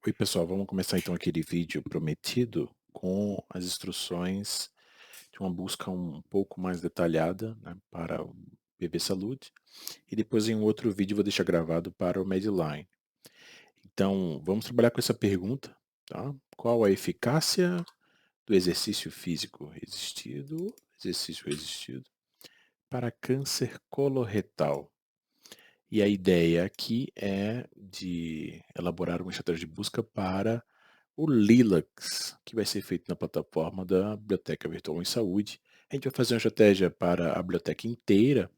Oi pessoal, vamos começar então aquele vídeo prometido com as instruções de uma busca um pouco mais detalhada, né, para o BV Saúde, e depois em um outro vídeo vou deixar gravado para o Medline. Então vamos trabalhar com essa pergunta, tá? Qual a eficácia do exercício resistido para câncer coloretal? E a ideia aqui é de elaborar uma estratégia de busca para o Lilacs, que vai ser feito na plataforma da Biblioteca Virtual em Saúde. A gente vai fazer uma estratégia para a biblioteca inteira,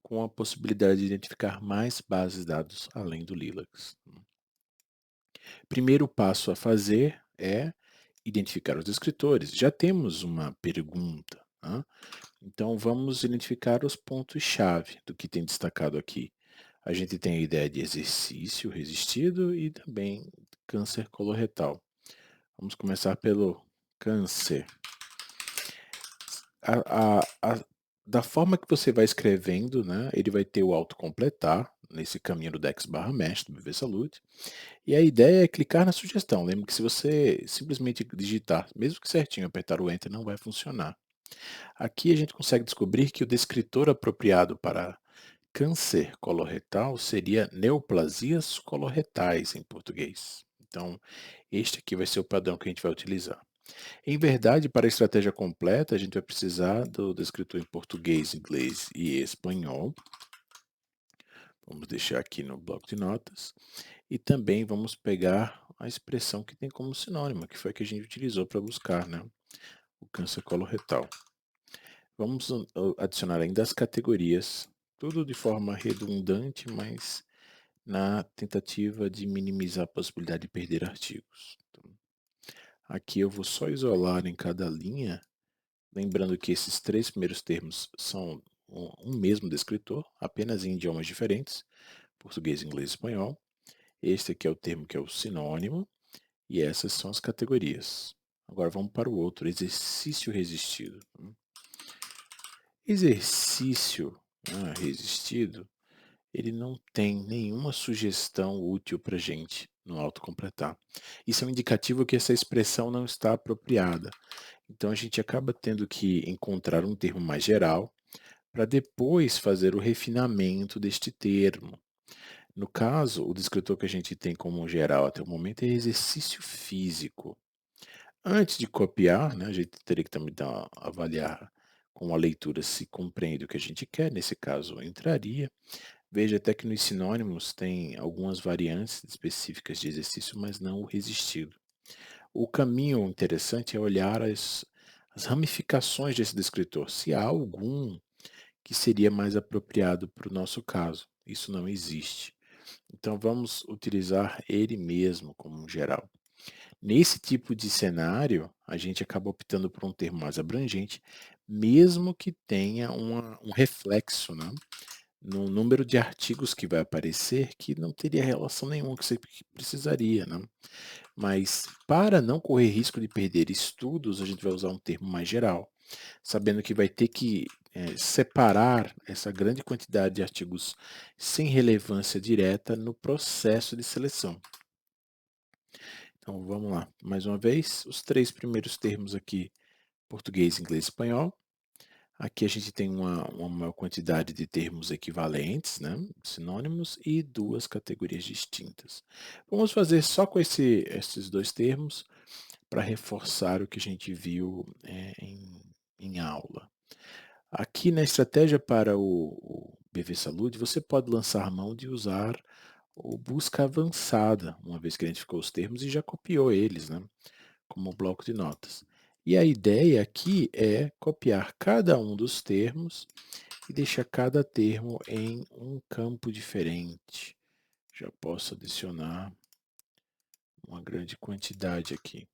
com a possibilidade de identificar mais bases de dados além do Lilacs. Primeiro passo a fazer é identificar os descritores. Já temos uma pergunta, né? Então vamos identificar os pontos-chave do que tem destacado aqui. A gente tem a ideia de exercício resistido e também câncer coloretal. Vamos começar pelo câncer. A, a, a- da forma que você vai escrevendo, né, ele vai ter o autocompletar nesse caminho do Dex/Mesh do BV Saúde. E a ideia é clicar na sugestão. Lembre que se você simplesmente digitar, mesmo que certinho, apertar o Enter, não vai funcionar. Aqui a gente consegue descobrir que o descritor apropriado para câncer coloretal seria neoplasias coloretais em português. Então, este aqui vai ser o padrão que a gente vai utilizar. Em verdade, para a estratégia completa, a gente vai precisar do descritor em português, inglês e espanhol. Vamos deixar aqui no bloco de notas. E também vamos pegar a expressão que tem como sinônimo, que foi a que a gente utilizou para buscar, né, o câncer coloretal. Vamos adicionar ainda as categorias, tudo de forma redundante, mas na tentativa de minimizar a possibilidade de perder artigos. Então, aqui eu vou só isolar em cada linha, lembrando que esses três primeiros termos são um mesmo descritor, apenas em idiomas diferentes, português, inglês e espanhol. Este aqui é o termo que é o sinônimo, e essas são as categorias. Agora vamos para o outro, exercício resistido. Exercício resistido, ele não tem nenhuma sugestão útil para a gente no autocompletar. Isso é um indicativo que essa expressão não está apropriada. Então a gente acaba tendo que encontrar um termo mais geral para depois fazer o refinamento deste termo. No caso, o descritor que a gente tem como geral até o momento é exercício físico. Antes de copiar, né, a gente teria que também avaliar com a leitura se compreende o que a gente quer, nesse caso entraria. Veja até que nos sinônimos tem algumas variantes específicas de exercício, mas não o resistido. O caminho interessante é olhar as ramificações desse descritor, se há algum que seria mais apropriado para o nosso caso. Isso não existe. Então vamos utilizar ele mesmo como um geral. Nesse tipo de cenário, a gente acaba optando por um termo mais abrangente, mesmo que tenha um reflexo, né, no número de artigos que vai aparecer, que não teria relação nenhuma que você precisaria, né? Mas para não correr risco de perder estudos, a gente vai usar um termo mais geral, sabendo que vai ter que separar essa grande quantidade de artigos sem relevância direta no processo de seleção. Então vamos lá, mais uma vez, os três primeiros termos aqui, português, inglês e espanhol. Aqui a gente tem uma maior quantidade de termos equivalentes, né, sinônimos, e duas categorias distintas. Vamos fazer só com esses dois termos para reforçar o que a gente viu em aula. Aqui na estratégia para o BV Saúde, você pode lançar mão de usar o busca avançada, uma vez que identificou os termos e já copiou eles, né, como bloco de notas. E a ideia aqui é copiar cada um dos termos e deixar cada termo em um campo diferente. Já posso adicionar uma grande quantidade aqui.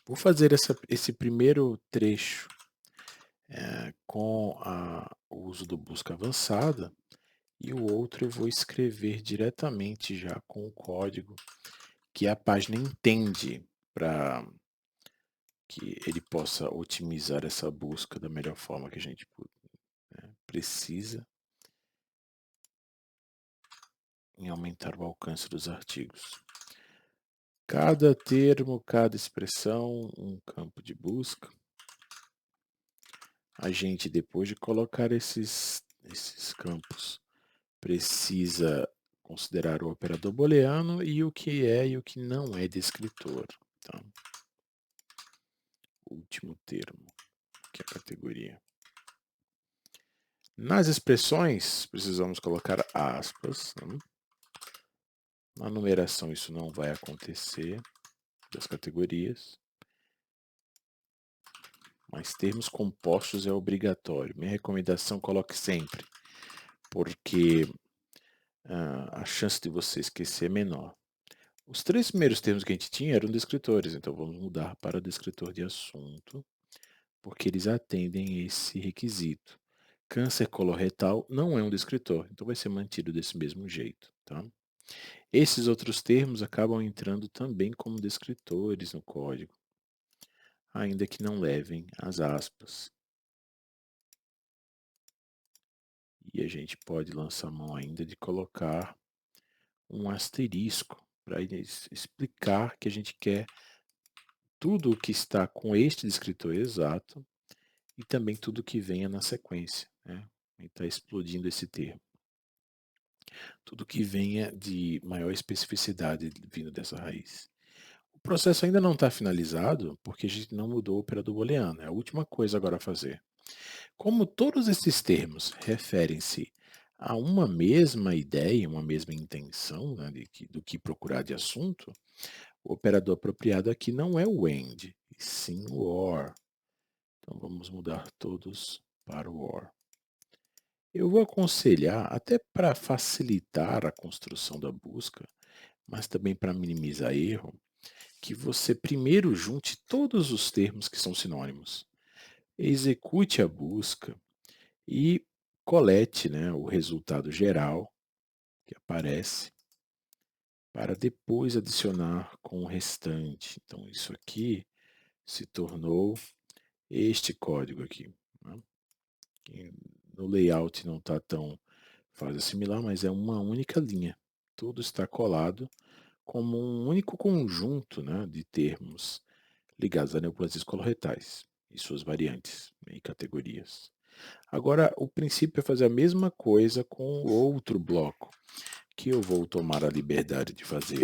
Vou fazer esse primeiro trecho com o uso do busca avançada, e o outro eu vou escrever diretamente já com o código que a página entende para que ele possa otimizar essa busca da melhor forma que a gente precisa. em aumentar o alcance dos artigos. Cada termo, cada expressão, um campo de busca. A gente, depois de colocar esses campos, precisa considerar o operador booleano e o que é e o que não é descritor. Tá? Último termo, que é a categoria. Nas expressões, precisamos colocar aspas. Né? Na numeração isso não vai acontecer, das categorias. Mas termos compostos é obrigatório. Minha recomendação, coloque sempre, porque a chance de você esquecer é menor. Os 3 primeiros termos que a gente tinha eram descritores, então vamos mudar para descritor de assunto, porque eles atendem esse requisito. Câncer coloretal não é um descritor, então vai ser mantido desse mesmo jeito. Tá? Esses outros termos acabam entrando também como descritores no código, ainda que não levem as aspas. E a gente pode lançar mão ainda de colocar um asterisco para explicar que a gente quer tudo o que está com este descritor exato e também tudo que venha na sequência. Né? Está explodindo esse termo. Tudo que venha de maior especificidade vindo dessa raiz. O processo ainda não está finalizado porque a gente não mudou o operador booleano. É a última coisa agora a fazer. Como todos esses termos referem-se a uma mesma ideia, uma mesma intenção, né, do que procurar de assunto, o operador apropriado aqui não é o AND, e sim o OR. Então vamos mudar todos para o OR. Eu vou aconselhar, até para facilitar a construção da busca, mas também para minimizar erro, que você primeiro junte todos os termos que são sinônimos. Execute a busca e colete, né, o resultado geral que aparece para depois adicionar com o restante. Então, isso aqui se tornou este código aqui. Né? No layout não está tão fácil assimilar, mas é uma única linha. Tudo está colado como um único conjunto, né, de termos ligados a neoplasias coloretais e suas variantes, né, e categorias. Agora, o princípio é fazer a mesma coisa com outro bloco, que eu vou tomar a liberdade de fazer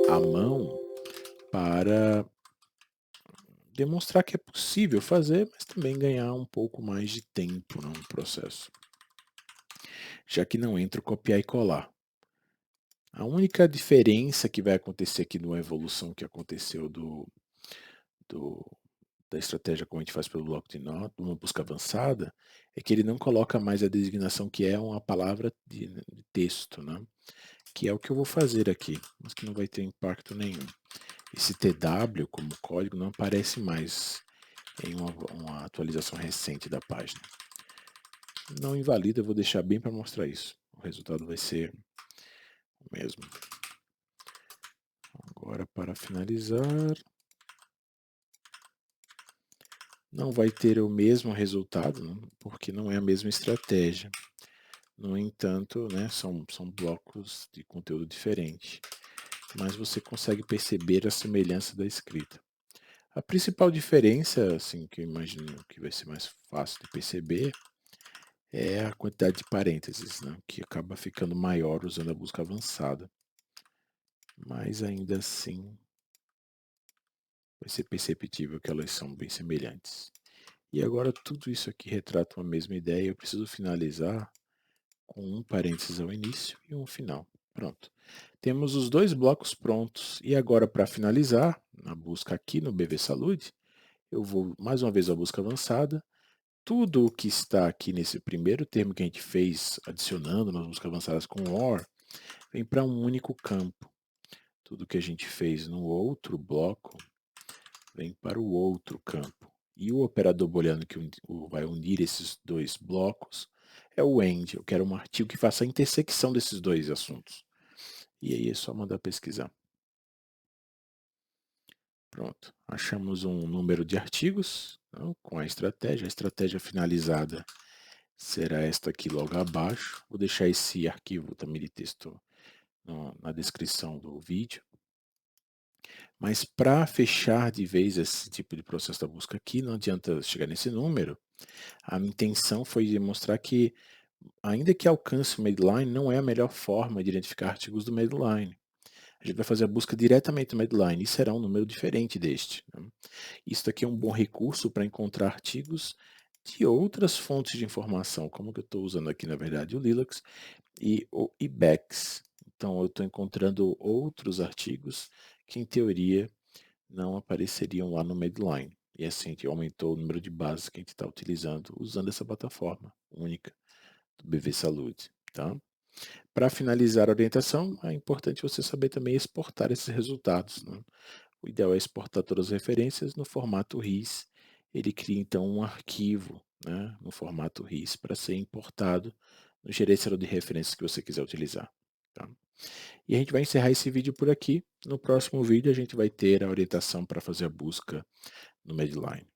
à mão para demonstrar que é possível fazer, mas também ganhar um pouco mais de tempo no processo, já que não entra o copiar e colar. A única diferença que vai acontecer aqui numa evolução que aconteceu da estratégia como a gente faz pelo bloco de notas, uma busca avançada, é que ele não coloca mais a designação que é uma palavra de texto, né? Que é o que eu vou fazer aqui, mas que não vai ter impacto nenhum. Esse TW como código não aparece mais em uma atualização recente da página. Não invalida, eu vou deixar bem para mostrar isso. O resultado vai ser o mesmo. Agora, para finalizar, não vai ter o mesmo resultado, né? Porque não é a mesma estratégia. No entanto, né, são blocos de conteúdo diferente, mas você consegue perceber a semelhança da escrita. A principal diferença, assim, que eu imagino que vai ser mais fácil de perceber, é a quantidade de parênteses, né, que acaba ficando maior usando a busca avançada. Mas ainda assim, vai ser perceptível que elas são bem semelhantes. E agora tudo isso aqui retrata uma mesma ideia, eu preciso finalizar com um parênteses ao início e um final. Pronto. Temos os 2 blocos prontos. E agora, para finalizar, na busca aqui no BV Saúde, eu vou mais uma vez à busca avançada. Tudo o que está aqui nesse primeiro termo que a gente fez, adicionando nas buscas avançadas com OR, vem para um único campo. Tudo que a gente fez no outro bloco vem para o outro campo. E o operador booleano que vai unir esses 2 blocos é o AND. Eu quero um artigo que faça a intersecção desses 2 assuntos. E aí é só mandar pesquisar. Pronto, achamos um número de artigos, então, com a estratégia finalizada será esta aqui logo abaixo. Vou deixar esse arquivo também de texto na descrição do vídeo. Mas para fechar de vez esse tipo de processo da busca aqui, não adianta chegar nesse número. A minha intenção foi demonstrar que, ainda que alcance o Medline, não é a melhor forma de identificar artigos do Medline. A gente vai fazer a busca diretamente no Medline e será um número diferente deste, né? Isso aqui é um bom recurso para encontrar artigos de outras fontes de informação, como que eu estou usando aqui, na verdade, o Lilacs e o IBEX. Então, eu estou encontrando outros artigos que, em teoria, não apareceriam lá no Medline. E assim, a gente aumentou o número de bases que a gente está utilizando, usando essa plataforma única do BV Saúde. Tá? Para finalizar a orientação, é importante você saber também exportar esses resultados, né? O ideal é exportar todas as referências no formato RIS. Ele cria então um arquivo, né, no formato RIS para ser importado no gerenciador de referências que você quiser utilizar. Tá? E a gente vai encerrar esse vídeo por aqui. No próximo vídeo a gente vai ter a orientação para fazer a busca no Medline.